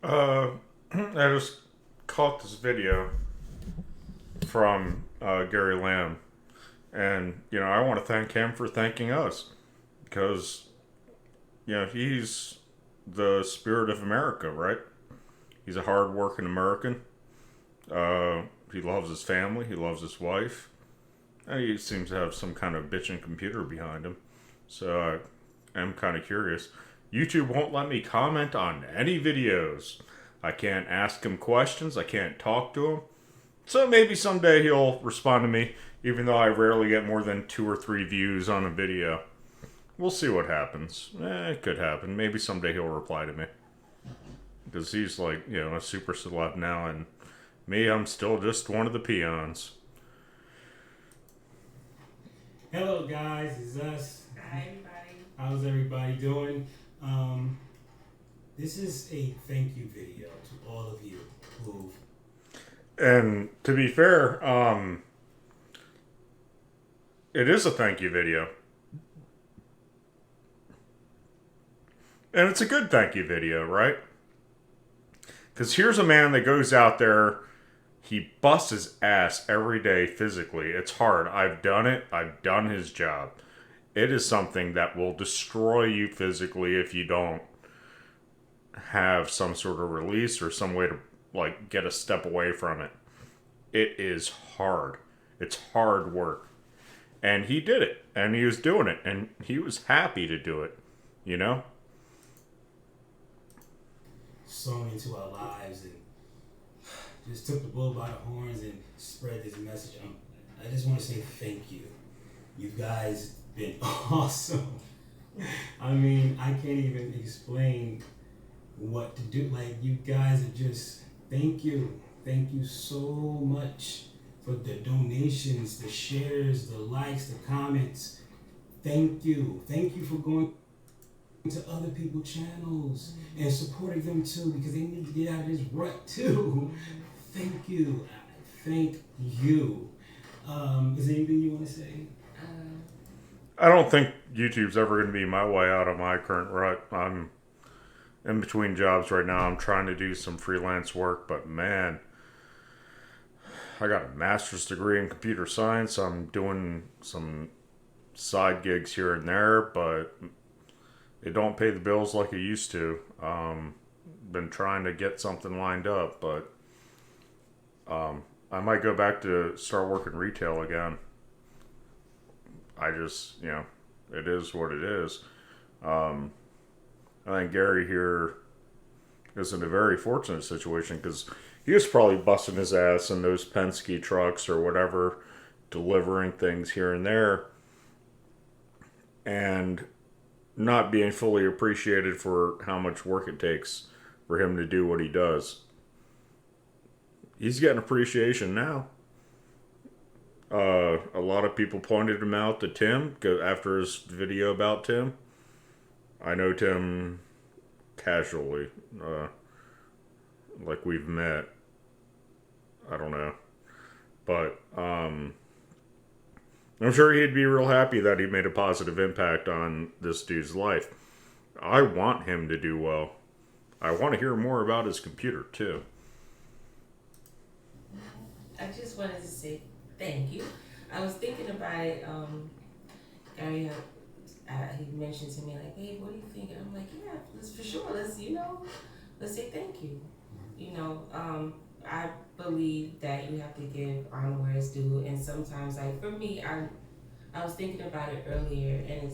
Uh, I just caught this video from GaryLamb, and I want to thank him for thanking us because he's the spirit of America, right? He's a hard-working American. He loves his family. He loves his wife, and he seems to have some kind of bitchin' computer behind him. So I am kind of curious. YouTube won't let me comment on any videos. I can't ask him questions. I can't talk to him. So maybe someday he'll respond to me, even though I rarely get more than 2 or 3 views on a video. We'll see what happens. It could happen. Maybe someday he'll reply to me. Because he's like, a super celeb now, and me, I'm still just one of the peons. Hello, guys. It's us. Hi, everybody. How's everybody doing? This is a thank you video to all of you who. And to be fair, it is a thank you video. And it's a good thank you video, right? Because here's a man that goes out there, he busts his ass every day physically. It's hard. I've done it. I've done his job. It is something that will destroy you physically if you don't have some sort of release or some way to get a step away from it. It is hard. It's hard work. And he did it. And he was doing it. And he was happy to do it. Sown into our lives and just took the bull by the horns and spread this message. I just want to say thank you. You guys been awesome. I mean, I can't even explain what to do. You guys are just, thank you. Thank you so much for the donations, the shares, the likes, the comments. Thank you. Thank you for going to other people's channels and supporting them too, because they need to get out of this rut too. Thank you. Thank you. Is there anything you want to say? I don't think YouTube's ever going to be my way out of my current rut. I'm in between jobs right now. I'm trying to do some freelance work, but man, I got a master's degree in computer science. I'm doing some side gigs here and there, but it don't pay the bills like it used to. Been trying to get something lined up, but I might go back to start working retail again. I just, it is what it is. I think Gary here is in a very fortunate situation because he was probably busting his ass in those Penske trucks or whatever, delivering things here and there, and not being fully appreciated for how much work it takes for him to do what he does. He's getting appreciation now. A lot of people pointed him out to Tim after his video about Tim. I know Tim casually, like we've met. I don't know, but I'm sure he'd be real happy that he made a positive impact on this dude's life. I want him to do well. I want to hear more about his computer too. I just wanted to say thank you. I was thinking about it. Gary, he mentioned to me like, "Hey, what do you think?" And I'm like, "Yeah, let's for sure. Let's say thank you." I believe that you have to give honor where it's due, and sometimes, like for me, I was thinking about it earlier, and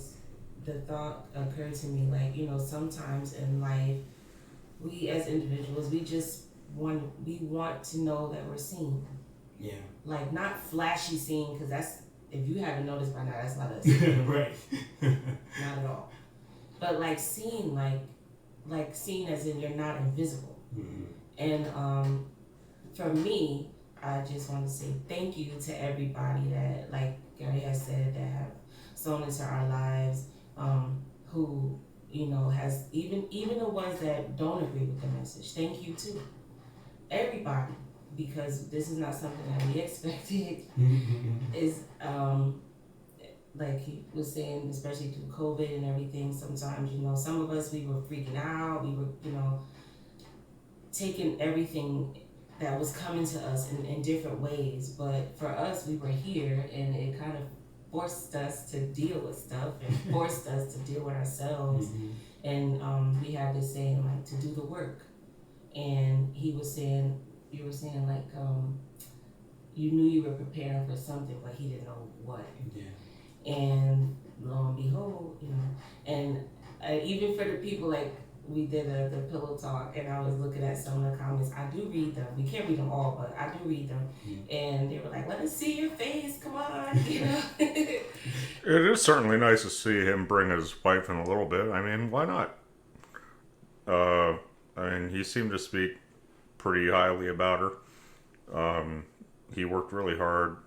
the thought occurred to me like, sometimes in life, we as individuals, we want to know that we're seen. Yeah. Like not flashy seen, because that's, if you haven't noticed by now, that's not us. Right. Not at all. But like seen, like seen as in you're not invisible. Mm-hmm. And for me, I just want to say thank you to everybody that, like Gary has said, that have sown into our lives, who has even the ones that don't agree with the message. Thank you too, everybody, because this is not something that we expected. Is like he was saying, especially through COVID and everything. Sometimes some of us, we were freaking out. We were taken everything that was coming to us in different ways. But for us, we were here, and it kind of forced us to deal with stuff and forced us to deal with ourselves. And we had this saying, like, to do the work. And you were saying, like, you knew you were preparing for something, but he didn't know what. Yeah. And lo and behold, and even for the people, like, we did the pillow talk, and I was looking at some of the comments. I do read them. We can't read them all, but I do read them. And they were like, "Let us see your face. Come on," It is certainly nice to see him bring his wife in a little bit. I mean, why not? I mean, he seemed to speak pretty highly about her. He worked really hard,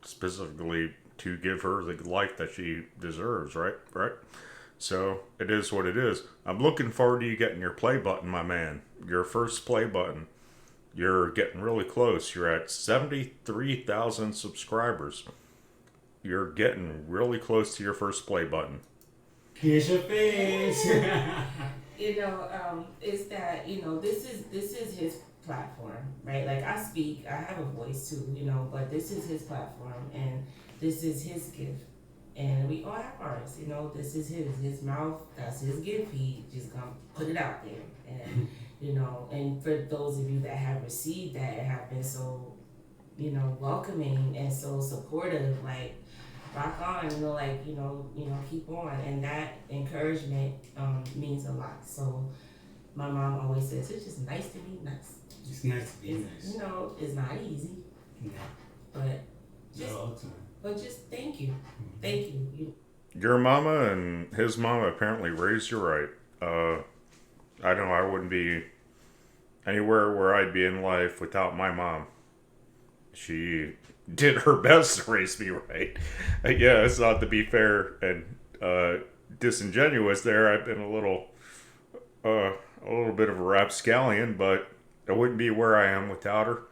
specifically to give her the life that she deserves, right? So, it is what it is. I'm looking forward to you getting your play button, my man. Your first play button. You're getting really close. You're at 73,000 subscribers. You're getting really close to your first play button. Here's your face. Is that, this is his platform, right? Like, I speak, I have a voice too, but this is his platform, and this is his gift. And we all have ours, this is his mouth, that's his gift. He just gonna put it out there. And, and for those of you that have received that and have been so, welcoming and so supportive, like, rock on, keep on. And that encouragement means a lot. So my mom always says, it's just nice to be nice. It's nice to be nice. It's not easy. No. But not all the time. But just thank you. Thank you. Your mama and his mama apparently raised you right. I know I wouldn't be anywhere where I'd be in life without my mom. She did her best to raise me right. Yeah, it's not to be fair and disingenuous there. I've been a little bit of a rapscallion, but I wouldn't be where I am without her.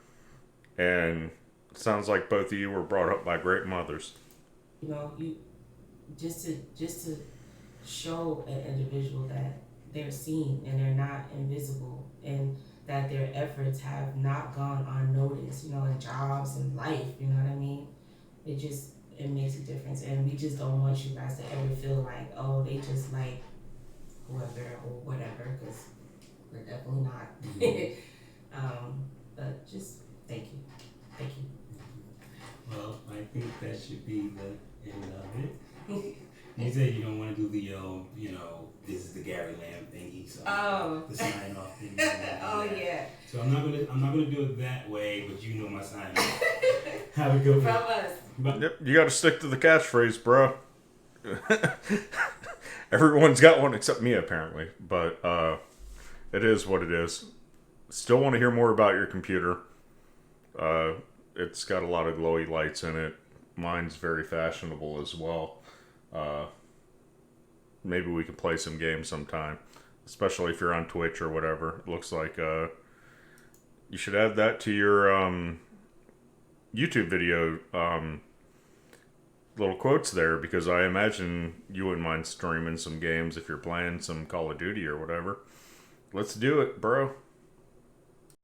And it sounds like both of you were brought up by great mothers. You just to show an individual that they're seen and they're not invisible, and that their efforts have not gone unnoticed, in jobs and life, you know what I mean? It makes a difference. And we just don't want you guys to ever feel like, oh, they just like whoever or whatever, because we're definitely not. But just thank you. Thank you. Well, I think that should be the end of it. You said you don't want to do the, this is the GaryLamb thingy, so the sign off thing. Yeah. So I'm not gonna do it that way, but you know my sign off. Have a good one. From us. Yep, you got to stick to the catchphrase, bro. Everyone's got one except me, apparently, but it is what it is. Still want to hear more about your computer. It's got a lot of glowy lights in it. Mine's very fashionable as well. Maybe we can play some games sometime, especially if you're on Twitch or whatever. It looks like you should add that to your YouTube video little quotes there, because I imagine you wouldn't mind streaming some games if you're playing some Call of Duty or whatever. Let's do it, bro.